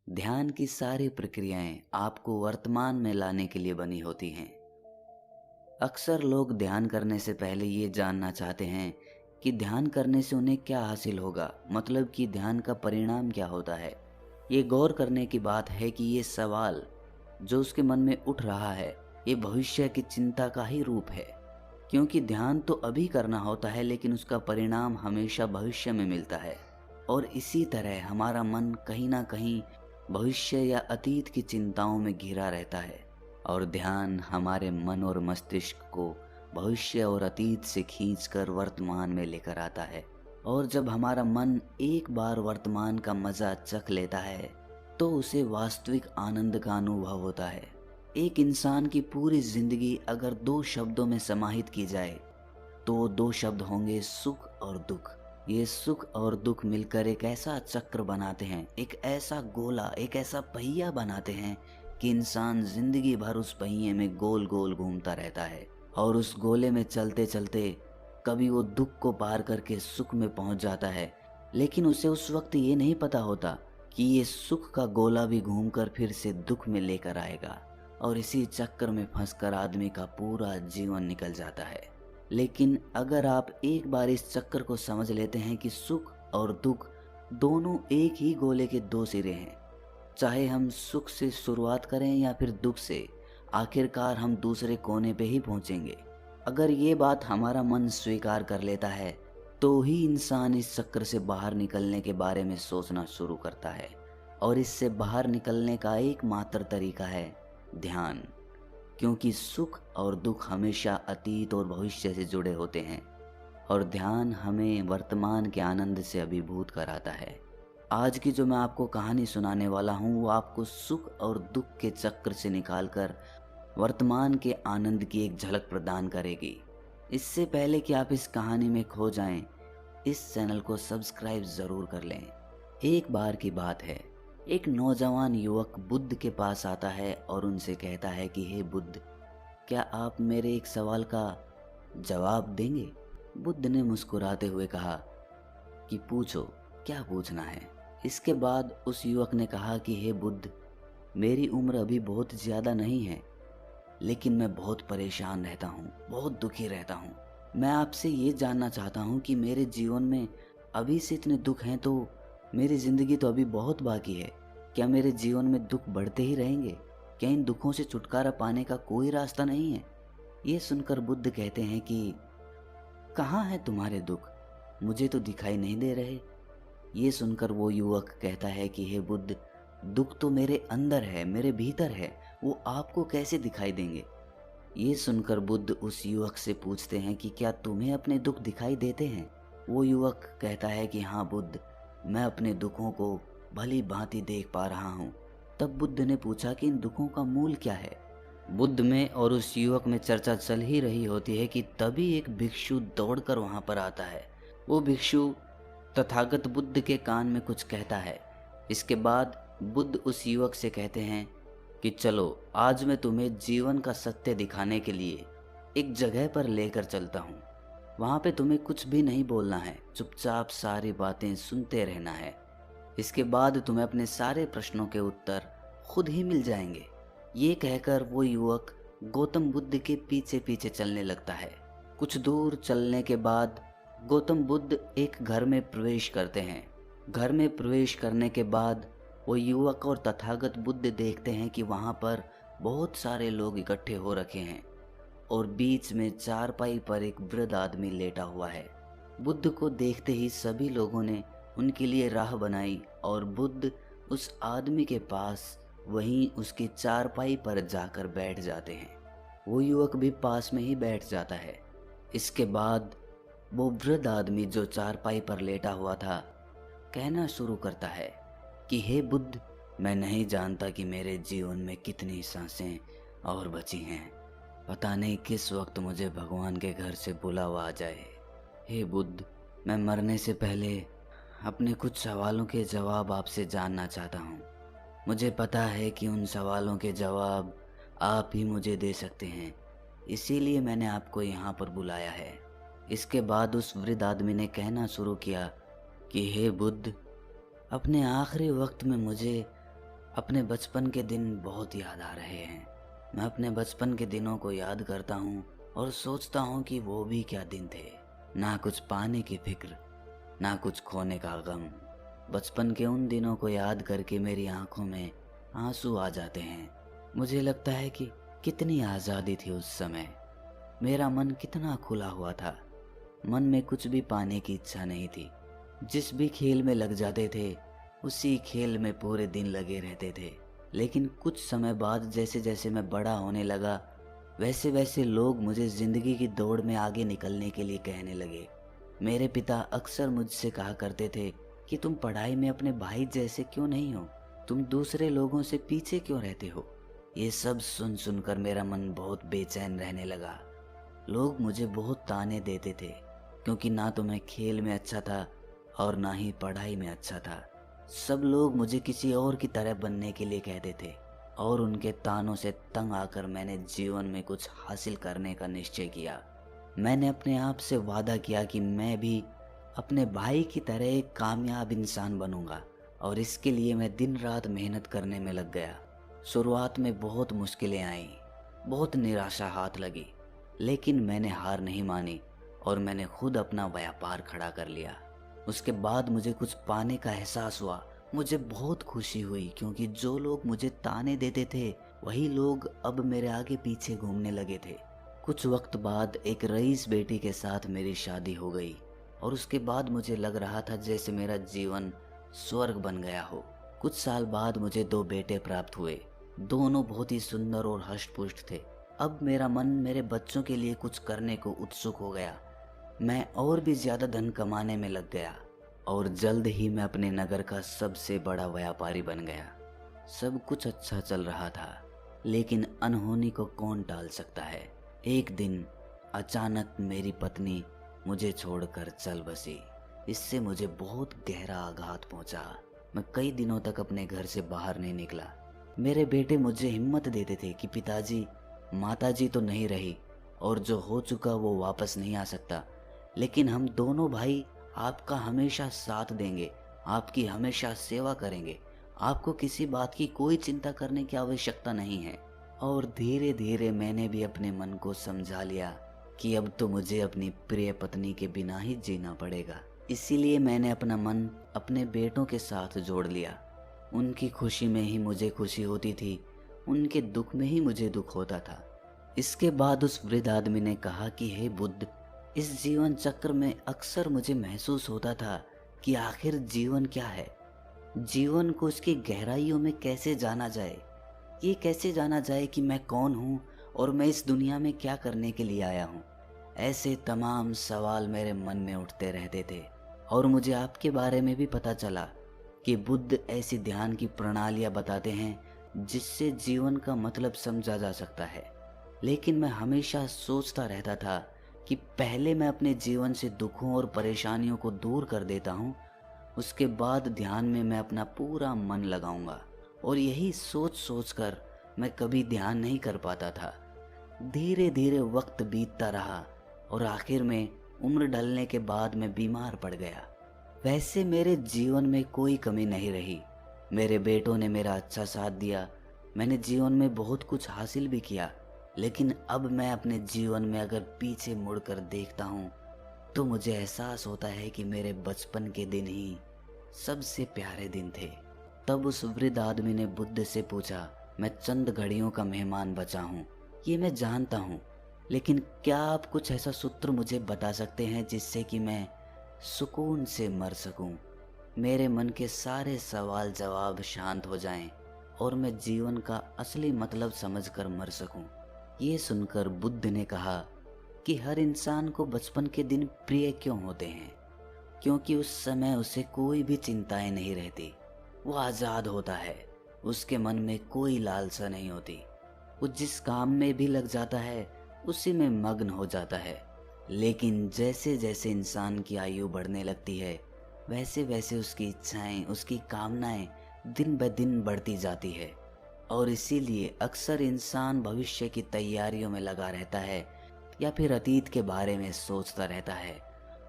ध्यान की सारी प्रक्रियाएं आपको वर्तमान में लाने के लिए बनी होती हैं। अक्सर लोग ध्यान करने से पहले ये जानना चाहते हैं कि ध्यान करने से उन्हें क्या हासिल होगा, मतलब कि ध्यान का परिणाम क्या होता है। ये गौर करने की बात है कि ये सवाल जो उसके मन में उठ रहा है, ये भविष्य की चिंता का ही रूप है। क्योंकि ध्यान तो अभी करना होता है, लेकिन उसका परिणाम हमेशा भविष्य में मिलता है। और इसी तरह हमारा मन कहीं ना कहीं भविष्य या अतीत की चिंताओं में घिरा रहता है, और ध्यान हमारे मन और मस्तिष्क को भविष्य और अतीत से खींचकर वर्तमान में लेकर आता है। और जब हमारा मन एक बार वर्तमान का मजा चख लेता है तो उसे वास्तविक आनंद का अनुभव होता है। एक इंसान की पूरी जिंदगी अगर दो शब्दों में समाहित की जाए तो दो शब्द होंगे सुख और दुख। ये सुख और दुख मिलकर एक ऐसा चक्र बनाते हैं, एक ऐसा गोला, एक ऐसा पहिया बनाते हैं कि इंसान जिंदगी भर उस पहिए में गोल गोल घूमता रहता है। और उस गोले में चलते चलते कभी वो दुख को पार करके सुख में पहुंच जाता है, लेकिन उसे उस वक्त ये नहीं पता होता कि ये सुख का गोला भी घूमकर फिर से दुख में लेकर आएगा। और इसी चक्कर में फंसकर आदमी का पूरा जीवन निकल जाता है। लेकिन अगर आप एक बार इस चक्कर को समझ लेते हैं कि सुख और दुख दोनों एक ही गोले के दो सिरे हैं, चाहे हम सुख से शुरुआत करें या फिर दुख से, आखिरकार हम दूसरे कोने पे ही पहुंचेंगे। अगर ये बात हमारा मन स्वीकार कर लेता है तो ही इंसान इस चक्कर से बाहर निकलने के बारे में सोचना शुरू करता है। और इससे बाहर निकलने का एकमात्र तरीका है ध्यान। क्योंकि सुख और दुख हमेशा अतीत और भविष्य से जुड़े होते हैं, और ध्यान हमें वर्तमान के आनंद से अभिभूत कराता है। आज की जो मैं आपको कहानी सुनाने वाला हूँ वो आपको सुख और दुख के चक्र से निकालकर वर्तमान के आनंद की एक झलक प्रदान करेगी। इससे पहले कि आप इस कहानी में खो जाएं, इस चैनल को सब्सक्राइब जरूर कर लें। एक बार की बात है, एक नौजवान युवक बुद्ध के पास आता है और उनसे कहता है कि हे बुद्ध, क्या आप मेरे एक सवाल का जवाब देंगे? बुद्ध ने मुस्कुराते हुए कहा कि पूछो, क्या पूछना है। इसके बाद उस युवक ने कहा कि हे बुद्ध, मेरी उम्र अभी बहुत ज़्यादा नहीं है, लेकिन मैं बहुत परेशान रहता हूँ, बहुत दुखी रहता हूँ। मैं आपसे ये जानना चाहता हूँ कि मेरे जीवन में अभी से इतने दुख हैं तो मेरी ज़िंदगी तो अभी बहुत बाकी है। क्या मेरे जीवन में दुख बढ़ते ही रहेंगे? क्या इन दुखों से छुटकारा पाने का कोई रास्ता नहीं है? ये सुनकर बुद्ध कहते हैं कि कहाँ है तुम्हारे दुख? मुझे तो दिखाई नहीं दे रहे। ये सुनकर वो युवक कहता है कि हे बुद्ध, दुख तो मेरे अंदर है, मेरे भीतर है, वो आपको कैसे दिखाई देंगे? ये सुनकर बुद्ध उस युवक से पूछते हैं कि क्या तुम्हें अपने दुख दिखाई देते हैं? वो युवक कहता है कि हाँ बुद्ध, मैं अपने दुखों को भली भांति देख पा रहा हूँ। तब बुद्ध ने पूछा कि इन दुखों का मूल क्या है? बुद्ध में और उस युवक में चर्चा चल ही रही होती है कि तभी एक भिक्षु दौड़कर वहां पर आता है। वो भिक्षु तथागत बुद्ध के कान में कुछ कहता है। इसके बाद बुद्ध उस युवक से कहते हैं कि चलो, आज मैं तुम्हें जीवन का सत्य दिखाने के लिए एक जगह पर लेकर चलता हूँ। वहाँ पे तुम्हें कुछ भी नहीं बोलना है, चुपचाप सारी बातें सुनते रहना है। इसके बाद तुम्हें अपने सारे प्रश्नों के उत्तर खुद ही मिल जाएंगे। ये कहकर वो युवक गौतम बुद्ध के पीछे पीछे चलने लगता है। कुछ दूर चलने के बाद गौतम बुद्ध एक घर में प्रवेश करते हैं। घर में प्रवेश करने के बाद वो युवक और तथागत बुद्ध देखते हैं कि वहाँ पर बहुत सारे लोग इकट्ठे हो रखे हैं, और बीच में चारपाई पर एक वृद्ध आदमी लेटा हुआ है। बुद्ध को देखते ही सभी लोगों ने उनके लिए राह बनाई और बुद्ध उस आदमी के पास वहीं उसकी चारपाई पर जाकर बैठ जाते हैं। वो युवक भी पास में ही बैठ जाता है। इसके बाद वो वृद्ध आदमी जो चारपाई पर लेटा हुआ था कहना शुरू करता है कि हे बुद्ध, मैं नहीं जानता कि मेरे जीवन में कितनी सांसें और बची हैं। पता नहीं किस वक्त मुझे भगवान के घर से बुलावा आ जाए। हे बुद्ध, मैं मरने से पहले अपने कुछ सवालों के जवाब आपसे जानना चाहता हूँ। मुझे पता है कि उन सवालों के जवाब आप ही मुझे दे सकते हैं, इसीलिए मैंने आपको यहाँ पर बुलाया है। इसके बाद उस वृद्ध आदमी ने कहना शुरू किया कि हे बुद्ध, अपने आखिरी वक्त में मुझे अपने बचपन के दिन बहुत याद आ रहे हैं। मैं अपने बचपन के दिनों को याद करता हूँ और सोचता हूँ कि वो भी क्या दिन थे। ना कुछ पाने की फिक्र, ना कुछ खोने का गम। बचपन के उन दिनों को याद करके मेरी आंखों में आंसू आ जाते हैं। मुझे लगता है कि कितनी आज़ादी थी उस समय। मेरा मन कितना खुला हुआ था। मन में कुछ भी पाने की इच्छा नहीं थी। जिस भी खेल में लग जाते थे, उसी खेल में पूरे दिन लगे रहते थे। लेकिन कुछ समय बाद जैसे जैसे मैं बड़ा होने लगा, वैसे वैसे लोग मुझे जिंदगी की दौड़ में आगे निकलने के लिए कहने लगे। मेरे पिता अक्सर मुझसे कहा करते थे कि तुम पढ़ाई में अपने भाई जैसे क्यों नहीं हो, तुम दूसरे लोगों से पीछे क्यों रहते हो। ये सब सुन सुनकर मेरा मन बहुत बेचैन रहने लगा। लोग मुझे बहुत ताने देते थे, क्योंकि ना तो मैं खेल में अच्छा था और ना ही पढ़ाई में अच्छा था। सब लोग मुझे किसी और की तरह बनने के लिए कहते थे, और उनके तानों से तंग आकर मैंने जीवन में कुछ हासिल करने का निश्चय किया। मैंने अपने आप से वादा किया कि मैं भी अपने भाई की तरह एक कामयाब इंसान बनूंगा, और इसके लिए मैं दिन रात मेहनत करने में लग गया। शुरुआत में बहुत मुश्किलें आईं, बहुत निराशा हाथ लगी, लेकिन मैंने हार नहीं मानी और मैंने खुद अपना व्यापार खड़ा कर लिया। उसके बाद मुझे कुछ पाने का एहसास हुआ। मुझे बहुत खुशी हुई, क्योंकि जो लोग मुझे ताने देते थे वही लोग अब मेरे आगे पीछे घूमने लगे थे। कुछ वक्त बाद एक रईस बेटी के साथ मेरी शादी हो गई, और उसके बाद मुझे लग रहा था जैसे मेरा जीवन स्वर्ग बन गया हो। कुछ साल बाद मुझे 2 बेटे प्राप्त हुए। दोनों बहुत ही सुंदर और हष्ट-पुष्ट थे। अब मेरा मन मेरे बच्चों के लिए कुछ करने को उत्सुक हो गया। मैं और भी ज्यादा धन कमाने में लग गया, और जल्द ही मैं अपने नगर का सबसे बड़ा व्यापारी बन गया। सब कुछ अच्छा चल रहा था, लेकिन अनहोनी को कौन टाल सकता है। एक दिन अचानक मेरी पत्नी मुझे छोड़कर चल बसी। इससे मुझे बहुत गहरा आघात पहुंचा। मैं कई दिनों तक अपने घर से बाहर नहीं निकला। मेरे बेटे मुझे हिम्मत देते थे कि पिताजी, माताजी तो नहीं रही, और जो हो चुका वो वापस नहीं आ सकता, लेकिन हम दोनों भाई आपका हमेशा साथ देंगे, आपकी हमेशा सेवा करेंगे। आपको किसी बात की कोई चिंता करने की आवश्यकता नहीं है। और धीरे धीरे मैंने भी अपने मन को समझा लिया कि अब तो मुझे अपनी प्रिय पत्नी के बिना ही जीना पड़ेगा। इसीलिए मैंने अपना मन अपने बेटों के साथ जोड़ लिया। उनकी खुशी में ही मुझे खुशी होती थी, उनके दुख में ही मुझे दुख होता था। इसके बाद उस वृद्ध आदमी ने कहा कि हे बुद्ध, इस जीवन चक्र में अक्सर मुझे महसूस होता था कि आखिर जीवन क्या है। जीवन को उसकी गहराइयों में कैसे जाना जाए। ये कैसे जाना जाए कि मैं कौन हूँ और मैं इस दुनिया में क्या करने के लिए आया हूँ। ऐसे तमाम सवाल मेरे मन में उठते रहते थे। और मुझे आपके बारे में भी पता चला कि बुद्ध ऐसी ध्यान की प्रणालियाँ बताते हैं जिससे जीवन का मतलब समझा जा सकता है। लेकिन मैं हमेशा सोचता रहता था कि पहले मैं अपने जीवन से दुखों और परेशानियों को दूर कर देता हूँ, उसके बाद ध्यान में मैं अपना पूरा मन लगाऊंगा। और यही सोच सोच कर मैं कभी ध्यान नहीं कर पाता था। धीरे धीरे वक्त बीतता रहा, और आखिर में उम्र ढलने के बाद मैं बीमार पड़ गया। वैसे मेरे जीवन में कोई कमी नहीं रही। मेरे बेटों ने मेरा अच्छा साथ दिया। मैंने जीवन में बहुत कुछ हासिल भी किया। लेकिन अब मैं अपने जीवन में अगर पीछे मुड़कर देखता हूँ, तो मुझे एहसास होता है कि मेरे बचपन के दिन ही सबसे प्यारे दिन थे। तब उस वृद्ध आदमी ने बुद्ध से पूछा, मैं चंद घड़ियों का मेहमान बचा हूँ, ये मैं जानता हूँ, लेकिन क्या आप कुछ ऐसा सूत्र मुझे बता सकते हैं जिससे कि मैं सुकून से मर सकूं। मेरे मन के सारे सवाल जवाब शांत हो जाएं, और मैं जीवन का असली मतलब समझकर मर सकूं। ये सुनकर बुद्ध ने कहा कि हर इंसान को बचपन के दिन प्रिय क्यों होते हैं, क्योंकि उस समय उसे कोई भी चिंताएं नहीं रहती। वो आज़ाद होता है, उसके मन में कोई लालसा नहीं होती। वो जिस काम में भी लग जाता है उसी में मग्न हो जाता है। लेकिन जैसे जैसे इंसान की आयु बढ़ने लगती है, वैसे वैसे उसकी इच्छाएं, उसकी कामनाएं दिन ब दिन बढ़ती जाती है। और इसीलिए अक्सर इंसान भविष्य की तैयारियों में लगा रहता है, या फिर अतीत के बारे में सोचता रहता है,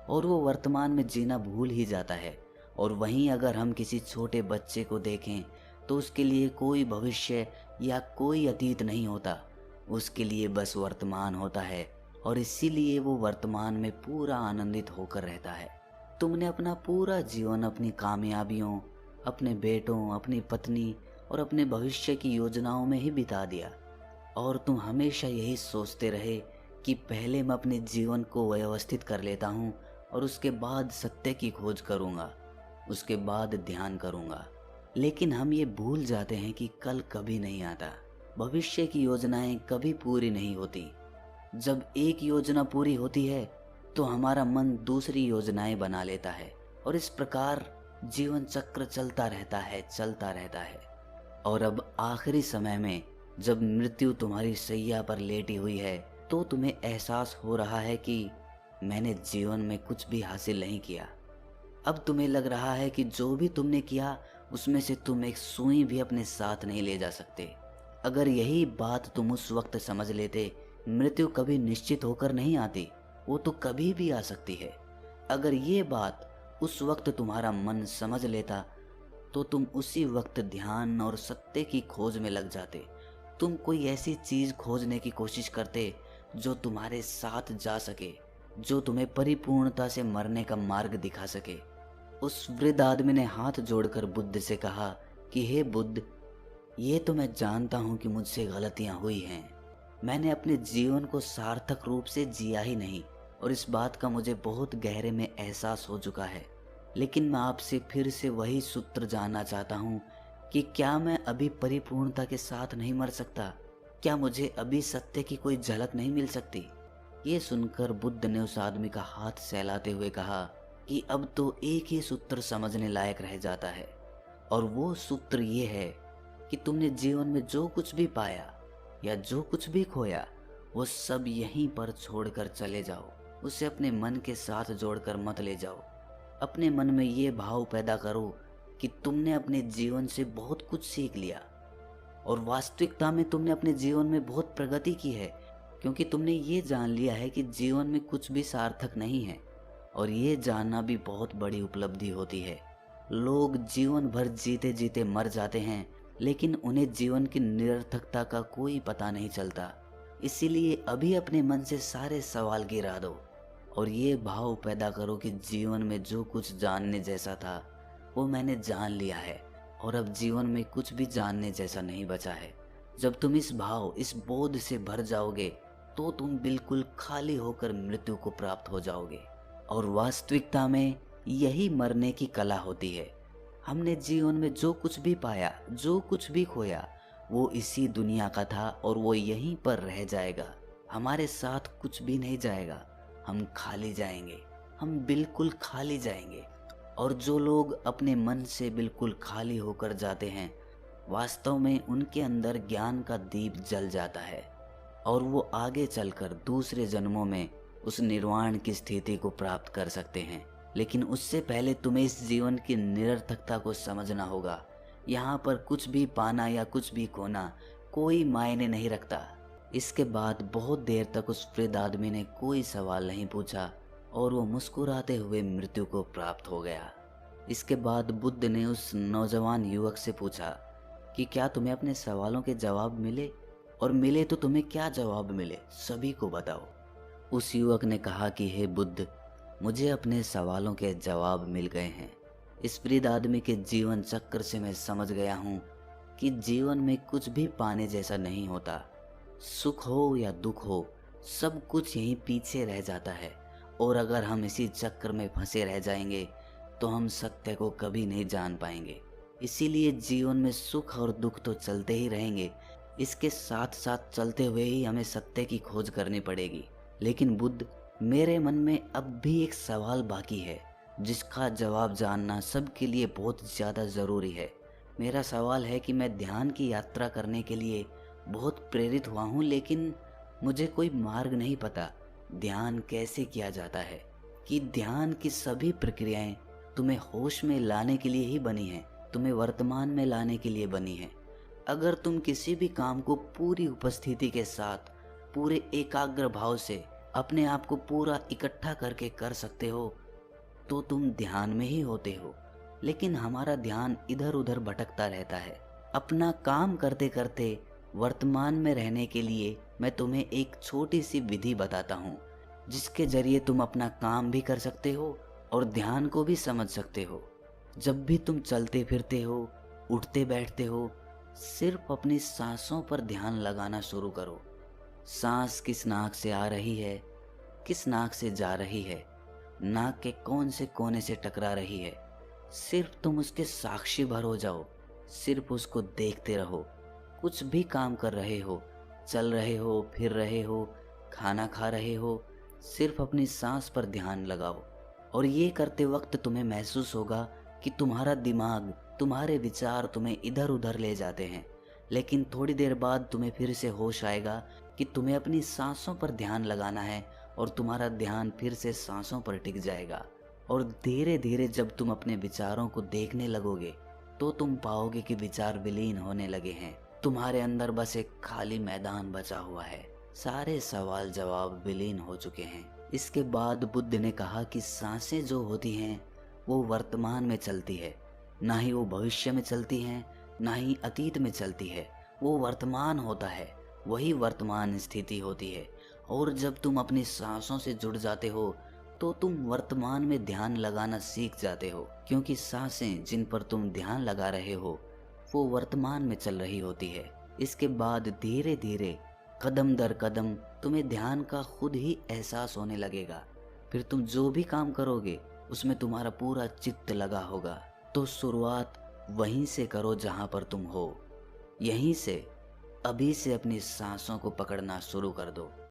और वो वर्तमान में जीना भूल ही जाता है। और वहीं अगर हम किसी छोटे बच्चे को देखें, तो उसके लिए कोई भविष्य या कोई अतीत नहीं होता। उसके लिए बस वर्तमान होता है और इसीलिए वो वर्तमान में पूरा आनंदित होकर रहता है। तुमने अपना पूरा जीवन अपनी कामयाबियों, अपने बेटों, अपनी पत्नी और अपने भविष्य की योजनाओं में ही बिता दिया और तुम हमेशा यही सोचते रहे कि पहले मैं अपने जीवन को व्यवस्थित कर लेता हूँ और उसके बाद सत्य की खोज करूँगा, उसके बाद ध्यान करूँगा। लेकिन हम ये भूल जाते हैं कि कल कभी नहीं आता। भविष्य की योजनाएं कभी पूरी नहीं होती। जब एक योजना पूरी होती है तो हमारा मन दूसरी योजनाएं बना लेता है और इस प्रकार जीवन चक्र चलता रहता है। और अब आखिरी समय में जब मृत्यु तुम्हारी सैया पर लेटी हुई है तो तुम्हें एहसास हो रहा है कि मैंने जीवन में कुछ भी हासिल नहीं किया। अब तुम्हें लग रहा है कि जो भी तुमने किया उसमें से तुम एक सुई भी अपने साथ नहीं ले जा सकते। अगर यही बात तुम उस वक्त समझ लेते, मृत्यु कभी निश्चित होकर नहीं आती, वो तो कभी भी आ सकती है। अगर ये बात उस वक्त तुम्हारा मन समझ लेता तो तुम उसी वक्त ध्यान और सत्य की खोज में लग जाते। तुम कोई ऐसी चीज खोजने की कोशिश करते जो तुम्हारे साथ जा सके, जो तुम्हें परिपूर्णता से मरने का मार्ग दिखा सके। उस वृद्ध आदमी ने हाथ जोड़कर बुद्ध से कहा कि हे बुद्ध, ये तो मैं जानता हूँ कि मुझसे गलतियाँ हुई हैं। मैंने अपने जीवन को सार्थक रूप से जिया ही नहीं और इस बात का मुझे बहुत गहरे में एहसास हो चुका है। लेकिन मैं आपसे फिर से वही सूत्र जानना चाहता हूँ कि क्या मैं अभी परिपूर्णता के साथ नहीं मर सकता? क्या मुझे अभी सत्य की कोई झलक नहीं मिल सकती? ये सुनकर बुद्ध ने उस आदमी का हाथ सहलाते हुए कहा कि अब तो एक ही सूत्र समझने लायक रह जाता है और वो सूत्र ये है कि तुमने जीवन में जो कुछ भी पाया या जो कुछ भी खोया वो सब यहीं पर छोड़कर चले जाओ। उसे अपने मन के साथ जोड़कर मत ले जाओ। अपने मन में ये भाव पैदा करो कि तुमने अपने जीवन से बहुत कुछ सीख लिया और वास्तविकता में तुमने अपने जीवन में बहुत प्रगति की है, क्योंकि तुमने ये जान लिया है कि जीवन में कुछ भी सार्थक नहीं है और ये जानना भी बहुत बड़ी उपलब्धि होती है। लोग जीवन भर जीते जीते मर जाते हैं लेकिन उन्हें जीवन की निरर्थकता का कोई पता नहीं चलता। इसीलिए अभी अपने मन से सारे सवाल गिरा दो और ये भाव पैदा करो कि जीवन में जो कुछ जानने जैसा था वो मैंने जान लिया है और अब जीवन में कुछ भी जानने जैसा नहीं बचा है। जब तुम इस भाव, इस बोध से भर जाओगे तो तुम बिल्कुल खाली होकर मृत्यु को प्राप्त हो जाओगे। और वास्तविकता में यही मरने की कला होती है। हमने जीवन में जो कुछ भी पाया, जो कुछ भी खोया, वो इसी दुनिया का था और वो यहीं पर रह जाएगा। हमारे साथ कुछ भी नहीं जाएगा। हम खाली जाएंगे, हम बिल्कुल खाली जाएंगे। और जो लोग अपने मन से बिल्कुल खाली होकर जाते हैं, वास्तव में उनके अंदर ज्ञान का दीप जल जाता है और वो आगे चलकर दूसरे जन्मों में उस निर्वाण की स्थिति को प्राप्त कर सकते हैं। लेकिन उससे पहले तुम्हें इस जीवन की निरर्थकता को समझना होगा। यहाँ पर कुछ भी पाना या कुछ भी खोना कोई मायने नहीं रखता। इसके बाद बहुत देर तक उस वृद्ध आदमी ने कोई सवाल नहीं पूछा और वो मुस्कुराते हुए मृत्यु को प्राप्त हो गया। इसके बाद बुद्ध ने उस नौजवान युवक से पूछा कि क्या तुम्हें अपने सवालों के जवाब मिले, और मिले तो तुम्हें क्या जवाब मिले, सभी को बताओ। उस युवक ने कहा कि हे बुद्ध, मुझे अपने सवालों के जवाब मिल गए हैं। इस वृद्ध आदमी के जीवन चक्र से मैं समझ गया हूँ कि जीवन में कुछ भी पाने जैसा नहीं होता। सुख हो या दुख हो, सब कुछ यहीं पीछे रह जाता है और अगर हम इसी चक्र में फंसे रह जाएंगे तो हम सत्य को कभी नहीं जान पाएंगे। इसीलिए जीवन में सुख और दुख तो चलते ही रहेंगे, इसके साथ साथ चलते हुए ही हमें सत्य की खोज करनी पड़ेगी। लेकिन बुद्ध, मेरे मन में अब भी एक सवाल बाकी है जिसका जवाब जानना सबके लिए बहुत ज़्यादा ज़रूरी है। मेरा सवाल है कि मैं ध्यान की यात्रा करने के लिए बहुत प्रेरित हुआ हूँ, लेकिन मुझे कोई मार्ग नहीं पता ध्यान कैसे किया जाता है। कि ध्यान की सभी प्रक्रियाएं तुम्हें होश में लाने के लिए ही बनी हैं, तुम्हें वर्तमान में लाने के लिए बनी हैं। अगर तुम किसी भी काम को पूरी उपस्थिति के साथ, पूरे एकाग्र भाव से अपने आप को पूरा इकट्ठा करके कर सकते हो तो तुम ध्यान में ही होते हो। लेकिन हमारा ध्यान इधर उधर भटकता रहता है। अपना काम करते करते वर्तमान में रहने के लिए मैं तुम्हें एक छोटी सी विधि बताता हूँ, जिसके जरिए तुम अपना काम भी कर सकते हो और ध्यान को भी समझ सकते हो। जब भी तुम चलते फिरते हो, उठते बैठते हो, सिर्फ अपनी सांसों पर ध्यान लगाना शुरू करो। सांस किस नाक से आ रही है, किस नाक से जा रही है, नाक के कौन से कोने से टकरा रही है, सिर्फ तुम उसके साक्षी भर हो जाओ। सिर्फ उसको देखते रहो। कुछ भी काम कर रहे हो, चल रहे हो, फिर रहे हो, खाना खा रहे हो, सिर्फ अपनी सांस पर ध्यान लगाओ। और ये करते वक्त तुम्हें महसूस होगा कि तुम्हारा दिमाग, तुम्हारे विचार तुम्हें इधर उधर ले जाते हैं, लेकिन थोड़ी देर बाद तुम्हें फिर से होश आएगा कि तुम्हें अपनी सांसों पर ध्यान लगाना है और तुम्हारा ध्यान फिर से सांसों पर टिक जाएगा। और धीरे धीरे जब तुम अपने विचारों को देखने लगोगे तो तुम पाओगे कि विचार विलीन होने लगे हैं। तुम्हारे अंदर बस एक खाली मैदान बचा हुआ है। सारे सवाल जवाब विलीन हो चुके हैं। इसके बाद बुद्ध ने कहा कि सांसें जो होती हैं वो वर्तमान में चलती है, ना ही वो भविष्य में चलती हैं, ना ही अतीत में चलती है। वो वर्तमान होता है, वही वर्तमान स्थिति होती है। और जब तुम अपनी सांसों से जुड़ जाते हो तो तुम वर्तमान में ध्यान लगाना सीख जाते हो, क्योंकि सांसें जिन पर तुम ध्यान लगा रहे हो वो वर्तमान में चल रही होती है। इसके बाद धीरे धीरे कदम दर कदम तुम्हें ध्यान का खुद ही एहसास होने लगेगा। फिर तुम जो भी काम करोगे उसमें तुम्हारा पूरा चित्त लगा होगा। तो शुरुआत वहीं से करो जहां पर तुम हो। यहीं से, अभी से अपनी सांसों को पकड़ना शुरू कर दो।